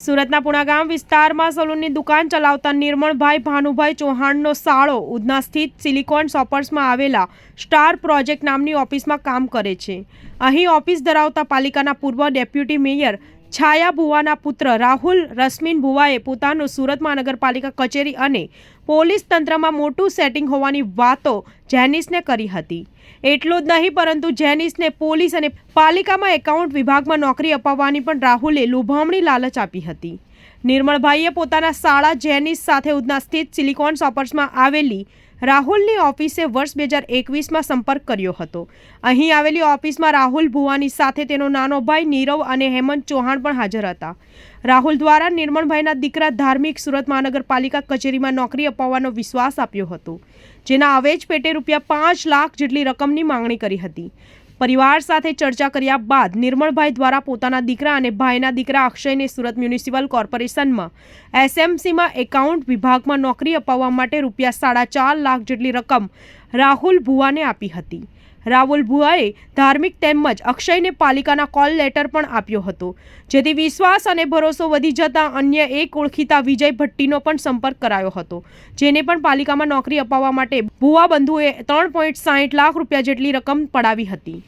સુરતના પુણાગામ વિસ્તારમાં સલૂનની દુકાન ચલાવતા નિર્મળભાઈ ભાનુભાઈ ચૌહાણનો સાળો ઉધના સ્થિત સિલિકોન શોપર્સમાં આવેલા સ્ટાર પ્રોજેક્ટ નામની ઓફિસમાં કામ કરે છે. અહીં ઓફિસ ધરાવતા પાલિકાના પૂર્વ ડેપ્યુટી મેયર છાયા ભુવાના પુત્ર રાહુલ રશ્મિન ભુવાએ પોતાનું સુરત મહાનગરપાલિકા કચેરી અને પોલીસ તંત્રમાં મોટું સેટિંગ હોવાની વાતો જેનિસને કરી હતી. એટલું જ નહીં પરંતુ જેનિસને પોલીસ અને પાલિકામાં એકાઉન્ટ વિભાગમાં નોકરી અપાવવાની પણ રાહુલે લોભામણી લાલચ આપી હતી. નિર્મળભાઈએ પોતાના સાળા જેનિસ સાથે ઉધના સ્થિત સિલિકોન શોપર્સમાં આવેલી રાહુલની ઓફિસે વર્ષ 2021માં સંપર્ક કર્યો હતો. અહીં આવેલી ઓફિસમાં રાહુલ ભુવાની સાથે તેનો નાનો ભાઈ નીરવ અને હેમંત ચૌહાણ પણ હાજર હતા. રાહુલ દ્વારા નિર્મળભાઈના દીકરા ધાર્મિક સુરત મહાનગરપાલિકા કચેરીમાં નોકરી અપાવવાનો વિશ્વાસ આપ્યો હતો, જેના અવેજ પેટે ₹5 લાખ જેટલી રકમની માંગણી કરી હતી. પરિવાર સાથે ચર્ચા કર્યા બાદ નિર્મળભાઈ દ્વારા પોતાના દીકરા અને ભાઈના દીકરા અક્ષયને સુરત મ્યુનિસિપલ કોર્પોરેશનમાં એસએમસીમાં એકાઉન્ટ વિભાગમાં નોકરી અપાવવા માટે ₹4.5 લાખ જેટલી રકમ રાહુલ ભુવાને આપી હતી. રાહુલ ભુવાએ ધાર્મિક તેમજ અક્ષયને પાલિકાના કોલ લેટર પણ આપ્યો હતો, જેથી વિશ્વાસ અને ભરોસો વધી જતા અન્ય એક ઓળખીતા વિજય ભટ્ટીનો પણ સંપર્ક કરાયો હતો, જેને પણ પાલિકામાં નોકરી અપાવવા માટે ભુવા બંધુએ ₹3.60 લાખ જેટલી રકમ પડાવી હતી.